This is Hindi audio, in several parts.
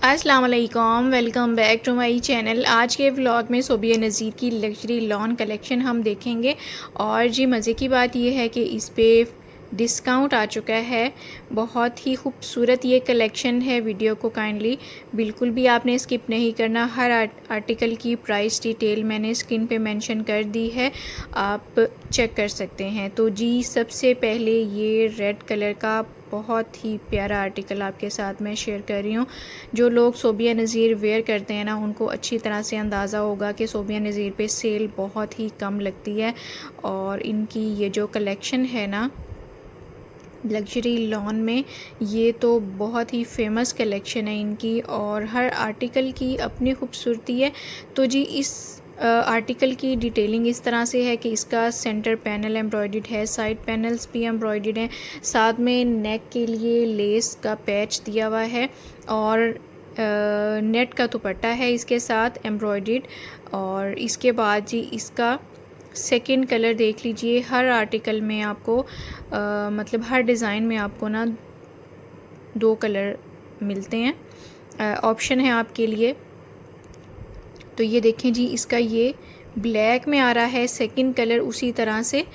अस्सलाम वालेकुम, welcome back to my channel. आज के व्लॉग में सोबिया नज़ीर की लग्जरी लॉन कलेक्शन हम देखेंगे। और जी मज़े की बात यह है कि इस पर डिस्काउंट आ चुका है। बहुत ही खूबसूरत ये कलेक्शन है। वीडियो को काइंडली बिल्कुल भी आपने स्किप नहीं करना। हर आर्टिकल की प्राइस डिटेल मैंने स्क्रीन पे मेंशन कर दी है, आप चेक कर सकते हैं। तो जी सबसे पहले ये रेड कलर का बहुत ही प्यारा आर्टिकल आपके साथ मैं शेयर कर रही हूँ। जो लोग सोबिया नज़ीर वेयर करते हैं ना, उनको अच्छी तरह से अंदाज़ा होगा कि सोबिया नज़ीर पे सेल बहुत ही कम लगती है। और इनकी ये जो कलेक्शन है ना लग्जरी लॉन में, ये तो बहुत ही फेमस कलेक्शन है इनकी और हर आर्टिकल की अपनी खूबसूरती है। तो जी इस आर्टिकल की डिटेलिंग इस तरह से है कि इसका सेंटर पैनल एम्ब्रॉयडर्ड है, साइड पैनल्स भी एम्ब्रॉयडर्ड हैं, साथ में नेक के लिए लेस का पैच दिया हुआ है और नेट का दुपट्टा है इसके साथ एम्ब्रॉयडर्ड। और इसके बाद जी इसका सेकंड कलर देख लीजिए। हर आर्टिकल में आपको मतलब हर डिज़ाइन में आपको ना दो कलर मिलते हैं, ऑप्शन है आपके लिए। तो ये देखें जी, इसका ये ब्लैक में आ रहा है सेकंड कलर। उसी तरह से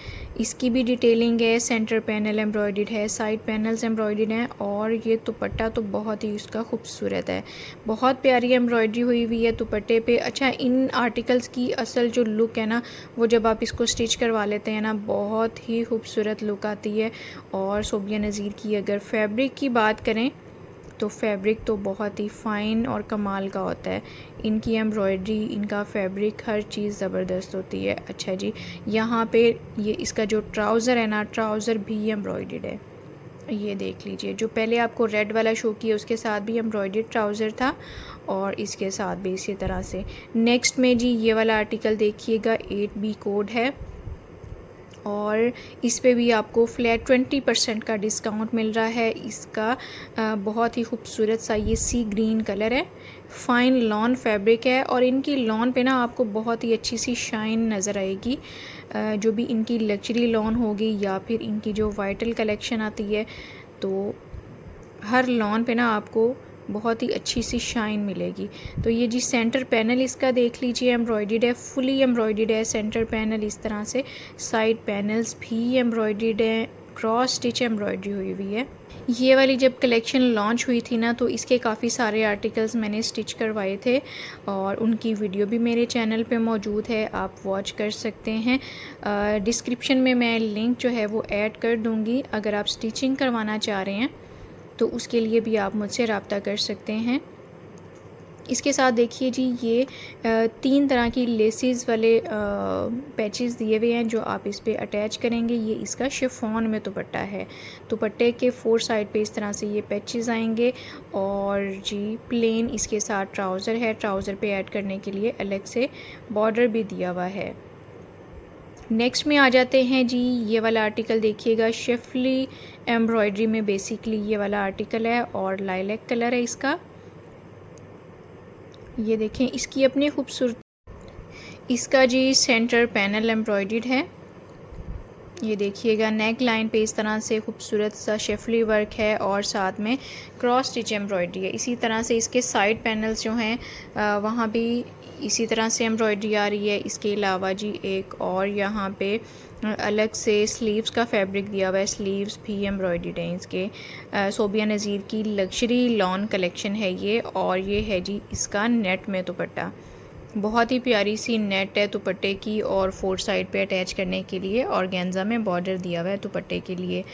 इसकी भी डिटेलिंग है, सेंटर पैनल एम्ब्रॉयडर्ड है, साइड पैनल्स एम्ब्रॉयडर्ड हैं और ये दुपट्टा तो बहुत ही उसका खूबसूरत है। बहुत प्यारी एम्ब्रॉयडरी हुई हुई है दुपट्टे पे। अच्छा, इन आर्टिकल्स की असल जो लुक है ना, वो जब आप इसको स्टिच करवा लेते हैं ना, बहुत ही खूबसूरत लुक आती है। और सोबिया नज़ीर की अगर फैब्रिक की बात करें तो फैब्रिक तो बहुत ही फ़ाइन और कमाल का होता है। इनकी एम्ब्रॉयडरी, इनका फैब्रिक, हर चीज़ ज़बरदस्त होती है। अच्छा जी, यहाँ पे ये इसका जो ट्राउज़र है ना, ट्राउज़र भी एम्ब्रॉयडर्ड है। ये देख लीजिए, जो पहले आपको रेड वाला शो किया उसके साथ भी एम्ब्रॉयडर्ड ट्राउज़र था और इसके साथ भी इसी तरह से। नेक्स्ट में जी ये वाला आर्टिकल देखिएगा, 8B कोड है और इस पे भी आपको फ्लैट 20% का डिस्काउंट मिल रहा है। इसका बहुत ही खूबसूरत सा ये सी ग्रीन कलर है, फ़ाइन लॉन फैब्रिक है और इनकी लॉन पे ना आपको बहुत ही अच्छी सी शाइन नज़र आएगी। जो भी इनकी लग्जरी लॉन होगी या फिर इनकी जो वाइटल कलेक्शन आती है, तो हर लॉन पे ना आपको बहुत ही अच्छी सी शाइन मिलेगी। तो ये जी सेंटर पैनल इसका देख लीजिए, एम्ब्रॉयडर्ड है, फुली एम्ब्रॉयडर्ड है सेंटर पैनल इस तरह से। साइड पैनल्स भी एम्ब्रॉयडर्ड हैं, क्रॉस स्टिच एम्ब्रॉयडरी हुई हुई है। ये वाली जब कलेक्शन लॉन्च हुई थी ना, तो इसके काफ़ी सारे आर्टिकल्स मैंने स्टिच करवाए थे और उनकी वीडियो भी मेरे चैनल पे मौजूद है, आप वॉच कर सकते हैं। डिस्क्रिप्शन में मैं लिंक जो है वो ऐड कर दूँगी। अगर आप स्टिचिंग करवाना चाह रहे हैं तो उसके लिए भी आप मुझसे रब्ता कर सकते हैं। इसके साथ देखिए जी, ये 3 तरह की लेसेस वाले पैचेस दिए हुए हैं जो आप इस पे अटैच करेंगे। ये इसका शिफॉन में दुपट्टा है। दुपट्टे के 4 साइड पे इस तरह से ये पैचेस आएंगे और जी प्लेन इसके साथ ट्राउज़र है। ट्राउज़र पे ऐड करने के लिए अलग से बॉर्डर भी दिया हुआ है। नेक्स्ट में आ जाते हैं जी, ये वाला आर्टिकल देखिएगा, शेफली एम्ब्रॉयडरी में बेसिकली ये वाला आर्टिकल है और लाइलैक कलर है इसका। ये देखें, इसकी अपनी खूबसूरती। इसका जी सेंटर पैनल एम्ब्रॉयडर्ड है। ये देखिएगा, नेक लाइन पे इस तरह से खूबसूरत सा शेफली वर्क है और साथ में क्रॉस स्टिच एम्ब्रॉयडरी है। इसी तरह से इसके साइड पैनल्स जो हैं वहाँ भी इसी तरह से एम्ब्रॉयडरी आ रही है। इसके अलावा जी एक और यहाँ पे अलग से स्लीव्स का फैब्रिक दिया हुआ है, स्लीव्स भी एम्ब्रॉयडर्ड हैं इसके। सोबिया नज़ीर की लग्जरी लॉन कलेक्शन है ये और ये है जी इसका नेट में दुपट्टा। बहुत ही प्यारी सी नेट है दुपट्टे की और 4 साइड पे अटैच करने के लिए ऑर्गेन्जा में बॉर्डर दिया हुआ है दुपट्टे के लिए।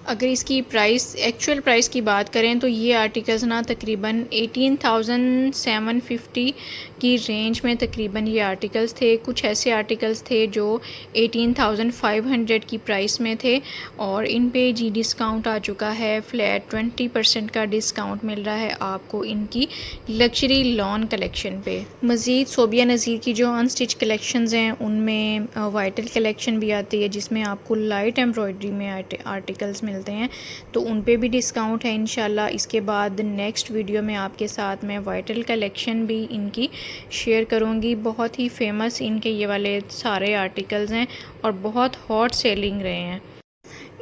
अगर इसकी प्राइस, एक्चुअल प्राइस की बात करें तो ये आर्टिकल्स ना तकरीबन 18,750 की रेंज में तकरीबन ये आर्टिकल्स थे। कुछ ऐसे आर्टिकल्स थे जो 18,500 की प्राइस में थे और इन पे जी डिस्काउंट आ चुका है। फ्लैट 20% का डिस्काउंट मिल रहा है आपको इनकी लग्जरी लॉन कलेक्शन पे। मज़ीद सोबिया नज़ीर की जो अनस्टिच कलेक्शंस हैं उनमें वाइटल कलेक्शन भी आती है जिसमें आपको लाइट एम्ब्रॉयडरी में आर्टिकल्स मिलते हैं, तो उन पे भी डिस्काउंट है इंशाल्लाह। इसके बाद नेक्स्ट वीडियो में आपके साथ मैं वाइटल कलेक्शन भी इनकी शेयर करूंगी। बहुत ही फेमस इनके ये वाले सारे आर्टिकल्स हैं और बहुत हॉट सेलिंग रहे हैं।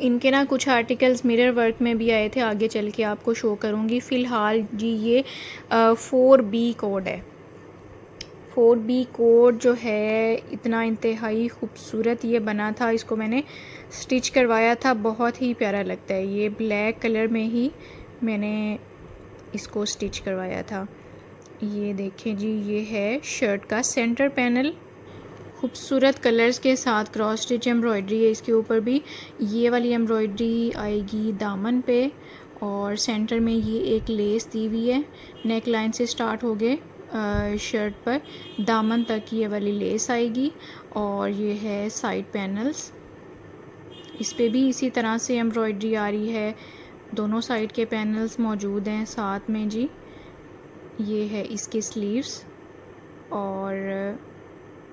इनके ना कुछ आर्टिकल्स मिरर वर्क में भी आए थे, आगे चल के आपको शो करूँगी। फ़िलहाल जी ये 4B कोड है। 4B कोड जो है इतना इंतहाई खूबसूरत ये बना था। इसको मैंने स्टिच करवाया था, बहुत ही प्यारा लगता है। ये ब्लैक कलर में ही मैंने इसको स्टिच करवाया था। ये देखें जी, ये है शर्ट का सेंटर पैनल। खूबसूरत कलर्स के साथ क्रॉस स्टिच एम्ब्रॉयडरी है इसके ऊपर भी। ये वाली एम्ब्रॉयडरी आएगी दामन पे और सेंटर में ये एक लेस दी हुई है। नेक लाइन से स्टार्ट हो गए शर्ट पर दामन तक ये वाली लेस आएगी। और ये है साइड पैनल्स, इस पे भी इसी तरह से एम्ब्रॉयडरी आ रही है। दोनों साइड के पैनल्स मौजूद हैं साथ में जी। ये है इसके स्लीव्स और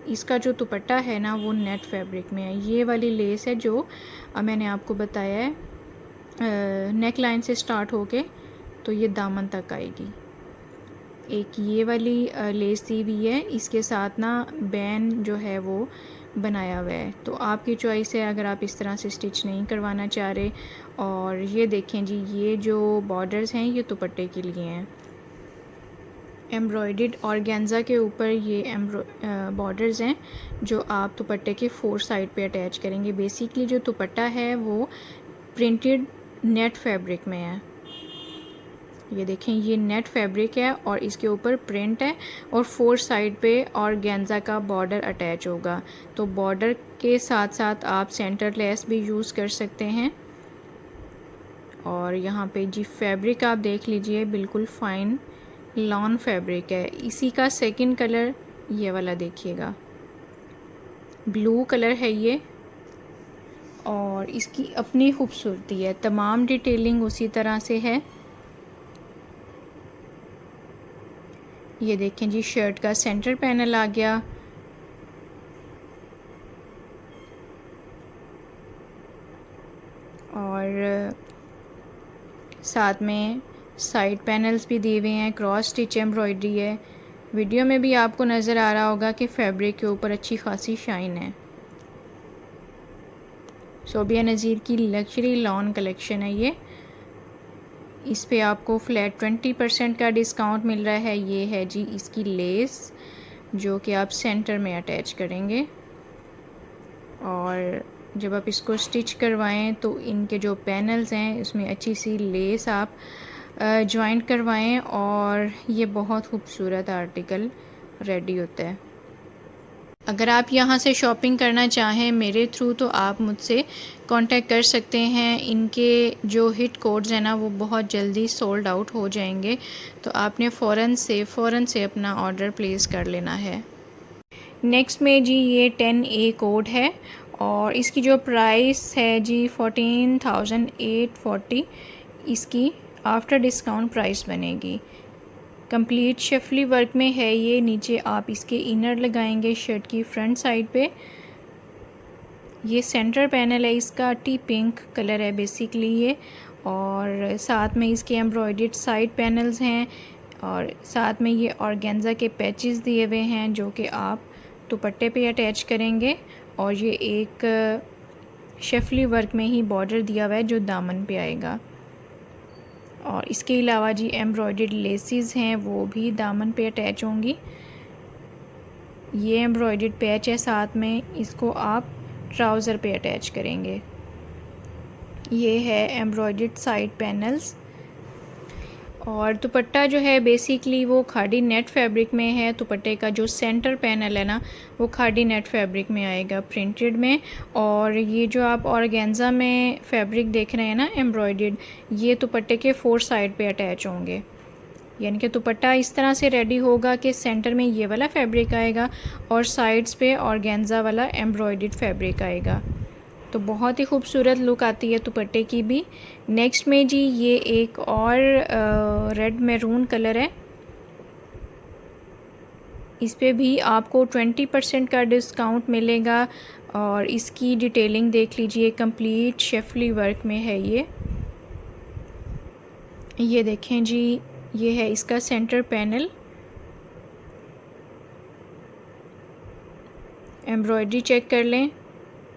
इसका जो दुपट्टा है ना वो नेट फैब्रिक में है। ये वाली लेस है जो मैंने आपको बताया है नेक लाइन से स्टार्ट होके तो ये दामन तक आएगी। एक ये वाली लेस दी हुई है, इसके साथ ना बैन जो है वो बनाया हुआ है। तो आपकी चॉइस है अगर आप इस तरह से स्टिच नहीं करवाना चाह रहे। और ये देखें जी, ये जो बॉर्डर्स हैं ये दुपट्टे के लिए हैं। एम्ब्रॉयडर्ड ऑर्गेन्जा के ऊपर ये बॉर्डर्स हैं जो आप दुपट्टे के 4 साइड पे अटैच करेंगे। बेसिकली जो दुपट्टा है वो प्रिंटेड नेट फैब्रिक में है। ये देखें, ये नेट फैब्रिक है और इसके ऊपर प्रिंट है और 4 साइड पे ऑर्गेन्जा का बॉर्डर अटैच होगा। तो बॉर्डर के साथ साथ आप सेंटर लेस भी यूज़ कर सकते हैं। और यहाँ पे जी फैब्रिक आप देख लीजिए, बिल्कुल फ़ाइन लॉन फैब्रिक है। इसी का सेकंड कलर ये वाला देखिएगा, ब्लू कलर है ये और इसकी अपनी खूबसूरती है। तमाम डिटेलिंग उसी तरह से है। ये देखें जी, शर्ट का सेंटर पैनल आ गया और साथ में साइड पैनल्स भी दिए हुए हैं। क्रॉस स्टिच एम्ब्रॉयडरी है। वीडियो में भी आपको नज़र आ रहा होगा कि फैब्रिक के ऊपर अच्छी खासी शाइन है। सोबिया नज़ीर की लग्जरी लॉन कलेक्शन है ये। इस पे आपको फ्लैट 20% का डिस्काउंट मिल रहा है। ये है जी इसकी लेस जो कि आप सेंटर में अटैच करेंगे और जब आप इसको स्टिच करवाएं तो इनके जो पैनल्स हैं उसमें अच्छी सी लेस आप जॉइंट करवाएं और ये बहुत खूबसूरत आर्टिकल रेडी होता है। अगर आप यहाँ से शॉपिंग करना चाहें मेरे थ्रू तो आप मुझसे कांटेक्ट कर सकते हैं। इनके जो हिट कोड्स हैं ना वो बहुत जल्दी सोल्ड आउट हो जाएंगे, तो आपने फ़ौरन से अपना ऑर्डर प्लेस कर लेना है। नेक्स्ट में जी ये 10A कोड है और इसकी जो प्राइस है जी 14,840 इसकी आफ्टर डिस्काउंट प्राइस बनेगी। कंप्लीट शफली वर्क में है ये। नीचे आप इसके इनर लगाएंगे शर्ट की फ्रंट साइड पे। ये सेंटर पैनल है इसका, टी पिंक कलर है बेसिकली ये। और साथ में इसके एम्ब्रॉयडर्ड साइड पैनल्स हैं और साथ में ये ऑर्गेन्जा के पैचेस दिए हुए हैं जो कि आप दुपट्टे पे अटैच करेंगे। और ये एक शफली वर्क में ही बॉर्डर दिया हुआ है जो दामन पे आएगा। और इसके अलावा जी एम्ब्रॉयडर्ड लेसेस हैं वो भी दामन पे अटैच होंगी। ये एम्ब्रॉयडर्ड पैच है साथ में, इसको आप ट्राउज़र पे अटैच करेंगे। ये है एम्ब्रॉयडर्ड साइड पैनल्स और दुपट्टा जो है बेसिकली वो खादी नेट फैब्रिक में है। दुपट्टे का जो सेंटर पैनल है ना वो खादी नेट फैब्रिक में आएगा प्रिंटेड में। और ये जो आप ऑर्गेन्जा में फैब्रिक देख रहे हैं ना एम्ब्रॉयडर्ड, ये दुपट्टे के 4 साइड पे अटैच होंगे। यानी कि दुपट्टा इस तरह से रेडी होगा कि सेंटर में ये वाला फैब्रिक आएगा और साइड्स पे ऑर्गेन्जा वाला एम्ब्रॉयडर्ड फैब्रिक आएगा। तो बहुत ही खूबसूरत लुक आती है दुपट्टे की भी। नेक्स्ट में जी ये एक और रेड मैरून कलर है। इस पे भी आपको 20% का डिस्काउंट मिलेगा और इसकी डिटेलिंग देख लीजिए, कंप्लीट शेफली वर्क में है ये देखें जी, ये है इसका सेंटर पैनल। एम्ब्रॉयडरी चेक कर लें,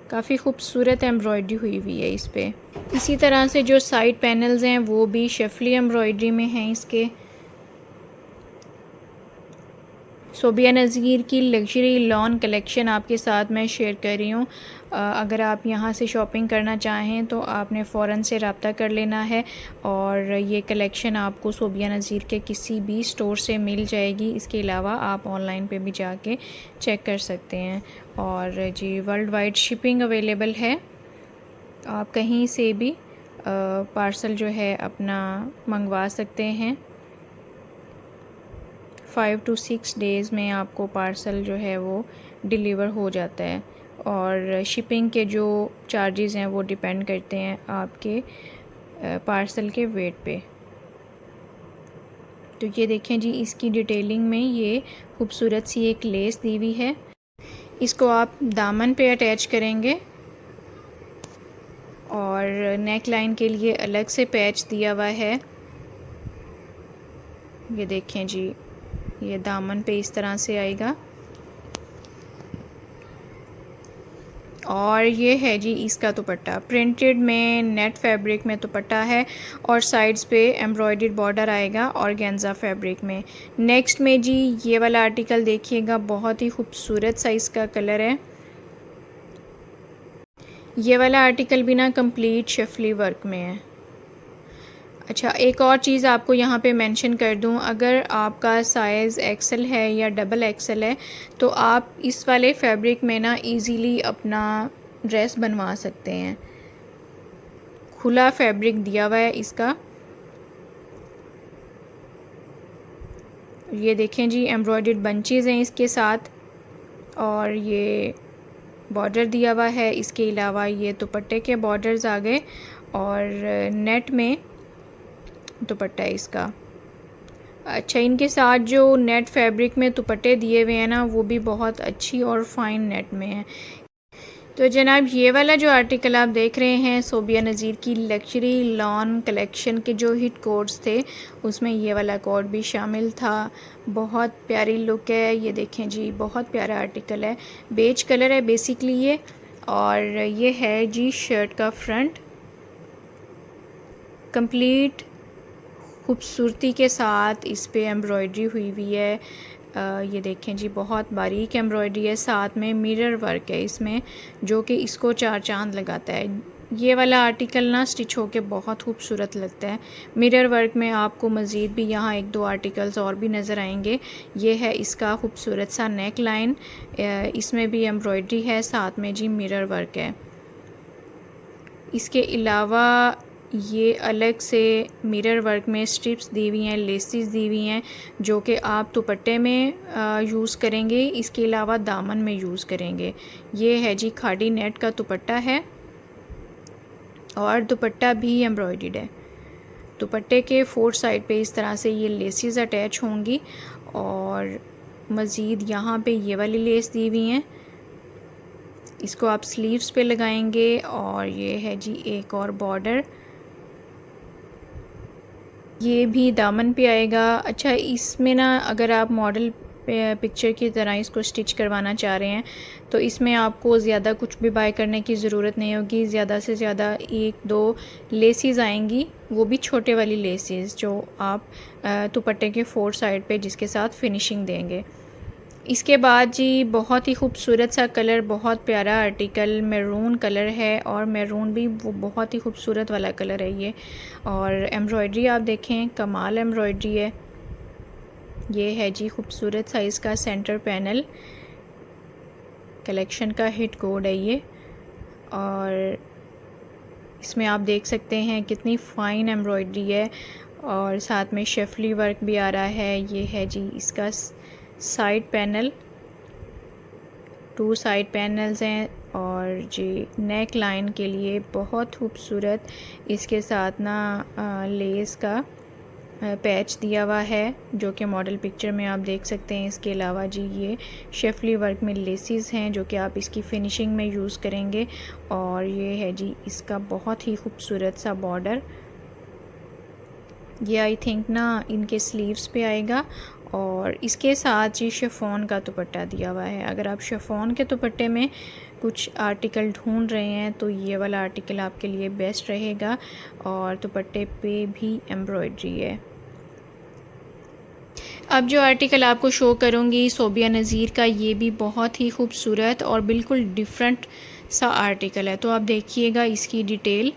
काफ़ी खूबसूरत एम्ब्रॉयडरी हुई हुई है इस पे। इसी तरह से जो साइड पैनल्स हैं वो भी शेफली एम्ब्रॉयडरी में हैं इसके। सोबिया नज़ीर की लग्जरी लॉन कलेक्शन आपके साथ मैं शेयर कर रही हूँ। अगर आप यहाँ से शॉपिंग करना चाहें तो आपने फ़ौरन से रब्ता कर लेना है और ये कलेक्शन आपको सोबिया नज़ीर के किसी भी स्टोर से मिल जाएगी। इसके अलावा आप ऑनलाइन पे भी जाके चेक कर सकते हैं। और जी वर्ल्ड वाइड शिपिंग अवेलेबल है, आप कहीं से भी पार्सल जो है अपना मंगवा सकते हैं। 5 to 6 डेज़ में आपको पार्सल जो है वो डिलीवर हो जाता है। और शिपिंग के जो चार्जेस हैं वो डिपेंड करते हैं आपके पार्सल के वेट पे। तो ये देखें जी, इसकी डिटेलिंग में ये खूबसूरत सी एक लेस दी हुई है। इसको आप दामन पे अटैच करेंगे और नेक लाइन के लिए अलग से पैच दिया हुआ है। ये देखें जी, ये दामन पे इस तरह से आएगा। और ये है जी इसका दुपट्टा, प्रिंटेड में नेट फैब्रिक में दुपट्टा है और साइड्स पे एम्ब्रॉयडर्ड बॉर्डर आएगा ऑर्गेन्जा फैब्रिक में। नेक्स्ट में जी ये वाला आर्टिकल देखिएगा, बहुत ही खूबसूरत सा इसका कलर है। ये वाला आर्टिकल भी ना कंप्लीट शेफली वर्क में है। अच्छा, एक और चीज़ आपको यहाँ पे मेंशन कर दूँ, अगर आपका साइज़ एक्सेल है या डबल एक्सेल है तो आप इस वाले फैब्रिक में ना इजीली अपना ड्रेस बनवा सकते हैं। खुला फैब्रिक दिया हुआ है इसका। ये देखें जी, एम्ब्रॉयडर्ड बंचेस हैं इसके साथ और ये बॉर्डर दिया हुआ है। इसके अलावा ये दुपट्टे के बॉर्डर्स आ गए और नेट में दुपट्टा है इसका। अच्छा, इनके साथ जो नेट फैब्रिक में दुपट्टे दिए हुए हैं ना वो भी बहुत अच्छी और फाइन नेट में है। तो जनाब, ये वाला जो आर्टिकल आप देख रहे हैं सोबिया नज़ीर की लग्जरी लॉन कलेक्शन के जो हिट कोड्स थे उसमें ये वाला कोड भी शामिल था। बहुत प्यारी लुक है, ये देखें जी, बहुत प्यारा आर्टिकल है। बेज कलर है बेसिकली ये। और ये है जी शर्ट का फ्रंट, कंप्लीट खूबसूरती के साथ इस पे एम्ब्रॉयडरी हुई हुई है। ये देखें जी, बहुत बारीक एम्ब्रॉयडरी है, साथ में मिरर वर्क है इसमें जो कि इसको चार चांद लगाता है। ये वाला आर्टिकल ना स्टिच होके बहुत खूबसूरत लगता है। मिरर वर्क में आपको मज़ीद भी यहाँ एक दो आर्टिकल्स और भी नज़र आएंगे। ये है इसका खूबसूरत सा नेक लाइन, इसमें भी एम्ब्रॉयडरी है, साथ में जी मिरर वर्क है। इसके अलावा ये अलग से मिरर वर्क में स्ट्रिप्स दी हुई हैं, लेसेस दी हुई हैं जो कि आप दुपट्टे में यूज़ करेंगे, इसके अलावा दामन में यूज़ करेंगे। ये है जी खाड़ी नेट का दुपट्टा है और दुपट्टा भी एम्ब्रॉयडर्ड है। दुपट्टे के फोर साइड पे इस तरह से ये लेसेस अटैच होंगी और मज़ीद यहाँ पे ये वाली लेस दी हुई हैं, इसको आप स्लीव्स पे लगाएंगे। और ये है जी एक और बॉर्डर, ये भी दामन पे आएगा। अच्छा, इसमें ना अगर आप मॉडल पिक्चर की तरह इसको स्टिच करवाना चाह रहे हैं तो इसमें आपको ज़्यादा कुछ भी बाय करने की ज़रूरत नहीं होगी। ज़्यादा से ज़्यादा एक दो लेसेस आएंगी, वो भी छोटे वाली लेसेस जो आप दुपट्टे के फोर साइड पे जिसके साथ फिनिशिंग देंगे। इसके बाद जी बहुत ही खूबसूरत सा कलर, बहुत प्यारा आर्टिकल मैरून कलर है और मैरून भी वो बहुत ही खूबसूरत वाला कलर है ये। और एम्ब्रॉयडरी आप देखें, कमाल एम्ब्रॉयडरी है। ये है जी खूबसूरत सा इसका सेंटर पैनल, कलेक्शन का हिट कोड है ये। और इसमें आप देख सकते हैं कितनी फ़ाइन एम्ब्रॉयडरी है और साथ में शेफली वर्क भी आ रहा है। ये है जी इसका साइड पैनल, 2 साइड पैनल्स हैं और जी नेक लाइन के लिए बहुत खूबसूरत इसके साथ ना लेस का पैच दिया हुआ है जो कि मॉडल पिक्चर में आप देख सकते हैं। इसके अलावा जी ये शेफली वर्क में लेसेस हैं जो कि आप इसकी फिनिशिंग में यूज़ करेंगे। और ये है जी इसका बहुत ही खूबसूरत सा बॉर्डर, ये आई थिंक ना इनके स्लीव्स पे आएगा और इसके साथ ही शिफॉन का दुपट्टा दिया हुआ है। अगर आप शिफॉन के दुपट्टे में कुछ आर्टिकल ढूंढ रहे हैं तो ये वाला आर्टिकल आपके लिए बेस्ट रहेगा। और दुपट्टे पे भी एम्ब्रॉयडरी है। अब जो आर्टिकल आपको शो करूँगी सोबिया नज़ीर का, ये भी बहुत ही खूबसूरत और बिल्कुल डिफरेंट सा आर्टिकल है। तो आप देखिएगा इसकी डिटेल।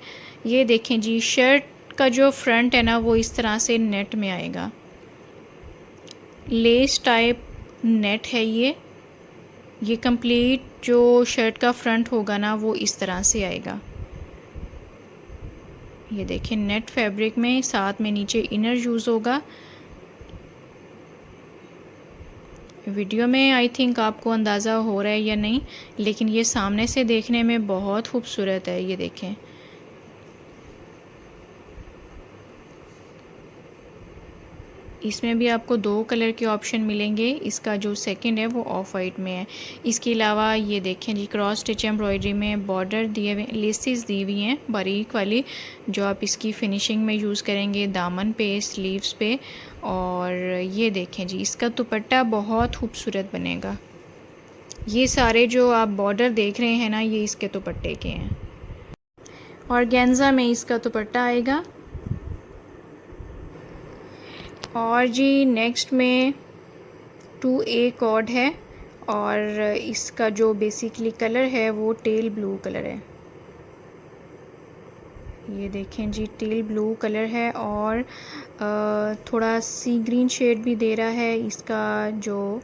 ये देखें जी, शर्ट का जो फ्रंट है ना वो इस तरह से नेट में आएगा, लेस टाइप नेट है ये कंप्लीट जो शर्ट का फ्रंट होगा ना वो इस तरह से आएगा। ये देखें नेट फैब्रिक में, साथ में नीचे इनर यूज़ होगा। वीडियो में आई थिंक आपको अंदाज़ा हो रहा है या नहीं, लेकिन ये सामने से देखने में बहुत खूबसूरत है। ये देखें, इसमें भी आपको 2 कलर के ऑप्शन मिलेंगे। इसका जो सेकंड है वो ऑफ वाइट में है। इसके अलावा ये देखें जी, क्रॉस स्टिच एम्ब्रॉयडरी में बॉर्डर दिए हुए, लेसेस दी हुई हैं बारीक वाली, जो आप इसकी फिनिशिंग में यूज़ करेंगे दामन पे, स्लीव्स पे। और ये देखें जी, इसका दुपट्टा बहुत खूबसूरत बनेगा। ये सारे जो आप बॉर्डर देख रहे हैं ना, ये इसके दुपट्टे के हैं। और गेंजा में इसका दुपट्टा आएगा। और जी नेक्स्ट में 2A कॉर्ड है और इसका जो बेसिकली कलर है वो टेल ब्लू कलर है। ये देखें जी, टेल ब्लू कलर है और थोड़ा सी ग्रीन शेड भी दे रहा है। इसका जो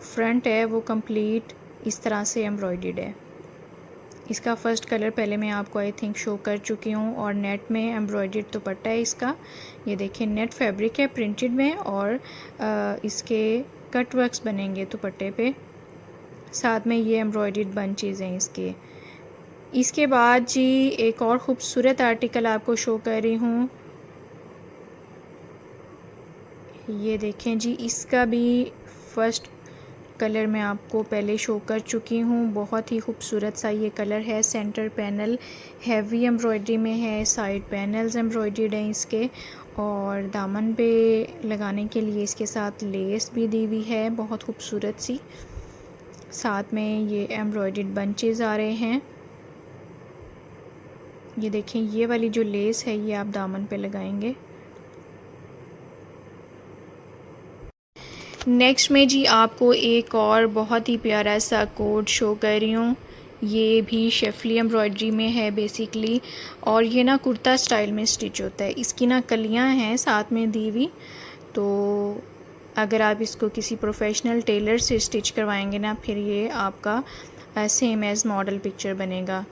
फ्रंट है वो कंप्लीट इस तरह से एम्ब्रॉयडर्ड है। इसका फ़र्स्ट कलर पहले मैं आपको आई थिंक शो कर चुकी हूँ। और नेट में एम्ब्रॉयडर्ड दुपट्टा है इसका। ये देखें नेट फैब्रिक है प्रिंटेड में, और इसके कट वर्क्स बनेंगे दुपट्टे पे, साथ में ये एम्ब्रॉयडर्ड बंचेज़ हैं इसके। इसके बाद जी एक और ख़ूबसूरत आर्टिकल आपको शो कर रही हूँ। ये देखें जी, इसका भी फ़र्स्ट कलर मैं आपको पहले शो कर चुकी हूँ। बहुत ही खूबसूरत सा ये कलर है। सेंटर पैनल हैवी एम्ब्रॉयडरी में है, साइड पैनल्स एम्ब्रॉयडर्ड हैं इसके, और दामन पे लगाने के लिए इसके साथ लेस भी दी हुई है बहुत खूबसूरत सी। साथ में ये एम्ब्रॉयडर्ड बंचेस आ रहे हैं। ये देखें, ये वाली जो लेस है ये आप दामन पे लगाएंगे। नेक्स्ट में जी आपको एक और बहुत ही प्यारा सा कोट शो कर रही हूँ। ये भी शेफली एम्ब्रॉयडरी में है बेसिकली, और ये ना कुर्ता स्टाइल में स्टिच होता है। इसकी ना कलियाँ हैं साथ में दी हुई, तो अगर आप इसको किसी प्रोफेशनल टेलर से स्टिच करवाएंगे ना, फिर ये आपका सेम एज़ मॉडल पिक्चर बनेगा।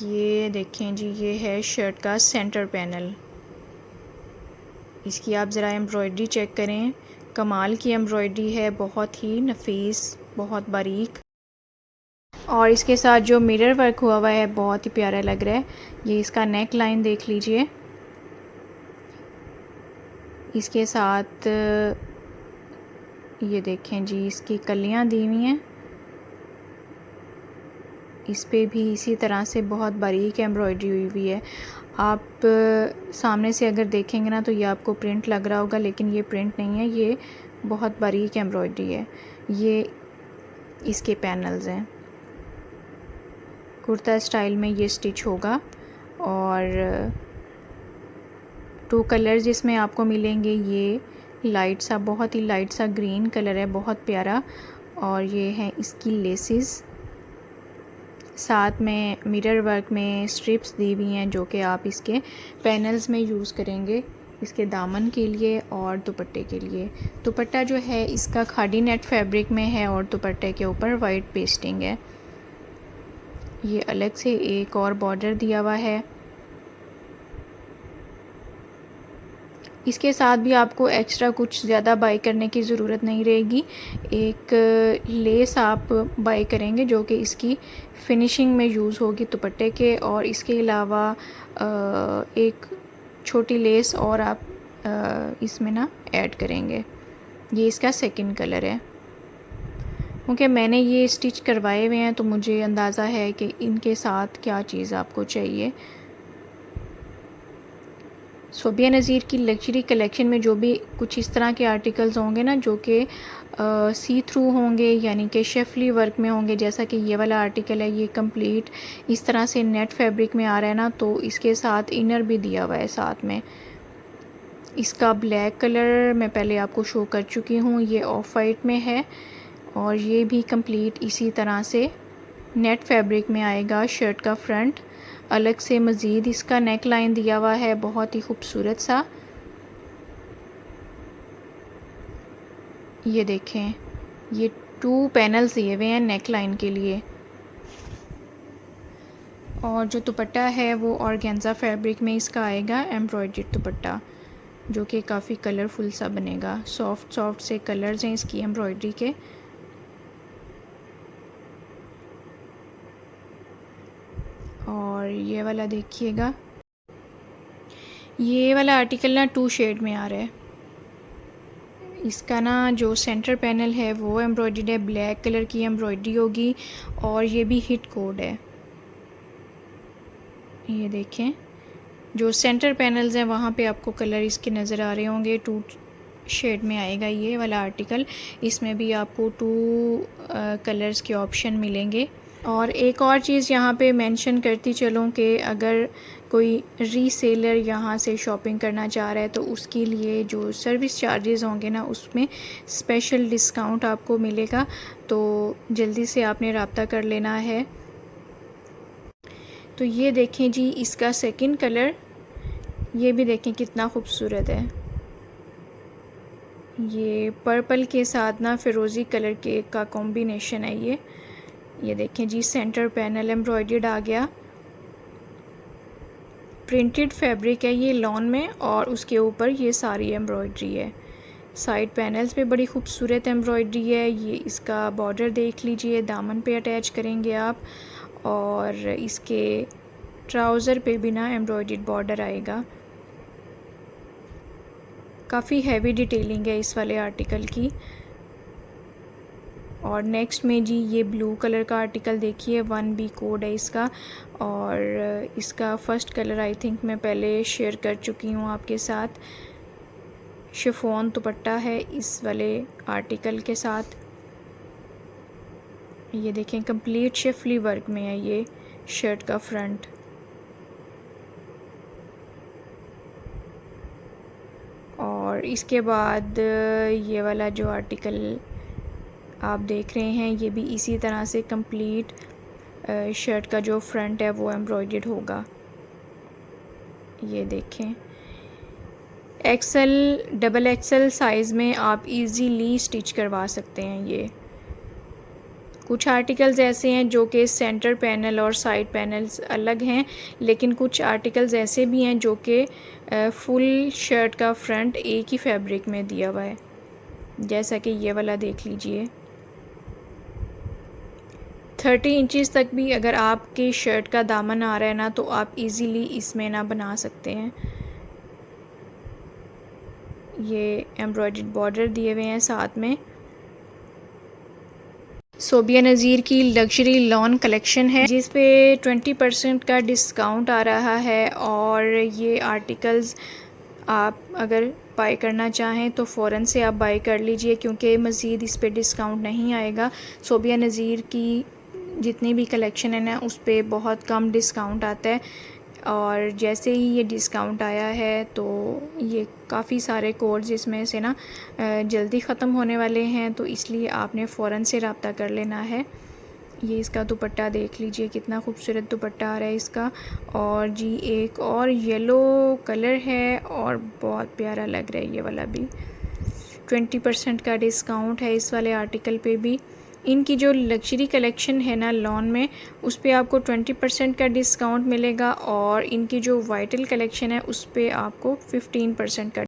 ये देखें जी, ये है शर्ट का सेंटर पैनल। इसकी आप ज़रा एम्ब्रॉयडरी चेक करें, कमाल की एम्ब्रॉयडरी है, बहुत ही नफीस, बहुत बारीक। और इसके साथ जो मिरर वर्क हुआ हुआ है बहुत ही प्यारा लग रहा है। ये इसका नेक लाइन देख लीजिए। इसके साथ ये देखें जी, इसकी कलियां दी हुई हैं। इस पे भी इसी तरह से बहुत बारीक एम्ब्रॉयडरी हुई हुई है। आप सामने से अगर देखेंगे ना तो ये आपको प्रिंट लग रहा होगा, लेकिन ये प्रिंट नहीं है, ये बहुत बारीक एम्ब्रॉयडरी है। ये इसके पैनल्स हैं। कुर्ता स्टाइल में ये स्टिच होगा। और 2 कलर्स इसमें आपको मिलेंगे। ये लाइट सा, बहुत ही लाइट सा ग्रीन कलर है, बहुत प्यारा। और ये हैं इसकी लेसेस, साथ में मिरर वर्क में स्ट्रिप्स दी हुई हैं जो कि आप इसके पैनल्स में यूज़ करेंगे, इसके दामन के लिए और दुपट्टे के लिए। दुपट्टा जो है इसका खादी नेट फैब्रिक में है और दुपट्टे के ऊपर वाइट पेस्टिंग है। ये अलग से एक और बॉर्डर दिया हुआ है। इसके साथ भी आपको एक्स्ट्रा कुछ ज़्यादा बाई करने की ज़रूरत नहीं रहेगी। एक लेस आप बाई करेंगे जो कि इसकी फिनिशिंग में यूज़ होगी दुपट्टे के, और इसके अलावा एक छोटी लेस और आप इसमें ना ऐड करेंगे। ये इसका सेकंड कलर है। क्योंकि मैंने ये स्टिच करवाए हुए हैं तो मुझे अंदाज़ा है कि इनके साथ क्या चीज़ आपको चाहिए। सोबिया नज़ीर की लग्जरी कलेक्शन में जो भी कुछ इस तरह के आर्टिकल्स होंगे ना, जो कि सी थ्रू होंगे, यानी कि शेफली वर्क में होंगे, जैसा कि ये वाला आर्टिकल है, ये कंप्लीट इस तरह से नेट फैब्रिक में आ रहा है ना, तो इसके साथ इनर भी दिया हुआ है साथ में। इसका ब्लैक कलर मैं पहले आपको शो कर चुकी हूँ, ये ऑफ वाइट में है, और ये भी कंप्लीट इसी तरह से नेट फैब्रिक में आएगा। शर्ट का फ्रंट अलग से मज़ीद इसका नेक लाइन दिया हुआ है, बहुत ही खूबसूरत सा। ये देखें, ये 2 पैनल्स दिए हुए हैं नेक लाइन के लिए। और जो दुपट्टा है वो ऑर्गेन्जा फैब्रिक में इसका आएगा, एम्ब्रॉयडर्ड दुपट्टा, जो कि काफ़ी कलरफुल सा बनेगा। सॉफ्ट सॉफ्ट से कलर्स हैं इसकी एम्ब्रॉयडरी के। और ये वाला देखिएगा, ये वाला आर्टिकल ना 2 शेड में आ रहा है। इसका ना जो सेंटर पैनल है वो एम्ब्रॉयडर्ड है, ब्लैक कलर की एम्ब्रॉयडरी होगी, और ये भी हिट कोड है। ये देखें, जो सेंटर पैनल्स हैं वहाँ पे आपको कलर इसके नज़र आ रहे होंगे। 2 शेड में आएगा ये वाला आर्टिकल। इसमें भी आपको 2 कलर्स के ऑप्शन मिलेंगे। और एक और चीज़ यहाँ पे मेंशन करती चलूँ कि अगर कोई रीसेलर यहाँ से शॉपिंग करना चाह रहा है तो उसके लिए जो सर्विस चार्जेस होंगे ना, उसमें स्पेशल डिस्काउंट आपको मिलेगा, तो जल्दी से आपने रब्ता कर लेना है। तो ये देखें जी, इसका सेकंड कलर, ये भी देखें कितना खूबसूरत है। ये पर्पल के साथ ना फिरोज़ी कलर के का कॉम्बिनेशन है ये देखें जी, सेंटर पैनल एम्ब्रॉयडर्ड आ गया। प्रिंटेड फैब्रिक है ये लॉन में, और उसके ऊपर ये सारी एम्ब्रॉयडरी है। साइड पैनल्स पे बड़ी खूबसूरत एम्ब्रॉयडरी है। ये इसका बॉर्डर देख लीजिए, दामन पे अटैच करेंगे आप, और इसके ट्राउज़र पे भी ना एम्ब्रॉयडर्ड बॉर्डर आएगा। काफ़ी हैवी डिटेलिंग है इस वाले आर्टिकल की। और नेक्स्ट में जी, ये ब्लू कलर का आर्टिकल देखिए, 1B कोड है इसका, और इसका फ़र्स्ट कलर आई थिंक मैं पहले शेयर कर चुकी हूँ आपके साथ। शिफॉन दुपट्टा है इस वाले आर्टिकल के साथ। ये देखें, कंप्लीट शिफली वर्क में है ये शर्ट का फ्रंट। और इसके बाद ये वाला जो आर्टिकल आप देख रहे हैं, ये भी इसी तरह से कंप्लीट शर्ट का जो फ्रंट है वो एम्ब्रॉयडर्ड होगा। ये देखें, एक्सेल डबल एक्सेल साइज़ में आप इजीली स्टिच करवा सकते हैं। ये कुछ आर्टिकल्स ऐसे हैं जो कि सेंटर पैनल और साइड पैनल्स अलग हैं, लेकिन कुछ आर्टिकल्स ऐसे भी हैं जो कि फुल शर्ट का फ्रंट एक ही फैब्रिक में दिया हुआ है, जैसा कि ये वाला देख लीजिए। 30 इंचज़ तक भी अगर आपके शर्ट का दामन आ रहा है ना, तो आप इजीली इसमें ना बना सकते हैं। ये एम्ब्रॉयडर्ड बॉर्डर दिए हुए हैं साथ में। सोबिया नज़ीर की लग्जरी लॉन कलेक्शन है, जिस पे 20% का डिस्काउंट आ रहा है, और ये आर्टिकल्स आप अगर बाय करना चाहें तो फ़ौरन से आप बाय कर लीजिए, क्योंकि मज़ीद इस पे डिस्काउंट नहीं आएगा। सोबिया नज़ीर की जितनी भी कलेक्शन है ना, उस पर बहुत कम डिस्काउंट आता है, और जैसे ही ये डिस्काउंट आया है तो ये काफ़ी सारे कोड्स इसमें से ना जल्दी ख़त्म होने वाले हैं, तो इसलिए आपने फ़ौरन से रब्ता कर लेना है। ये इसका दुपट्टा देख लीजिए, कितना खूबसूरत दुपट्टा आ रहा है इसका। और जी, एक और येलो कलर है और बहुत प्यारा लग रहा है ये वाला भी। 20% का डिस्काउंट है इस वाले आर्टिकल पे भी। इनकी जो लग्जरी कलेक्शन है ना लॉन में, उस पे आपको 20% का डिस्काउंट मिलेगा, और इनकी जो वाइटल कलेक्शन है उस पे आपको 15% का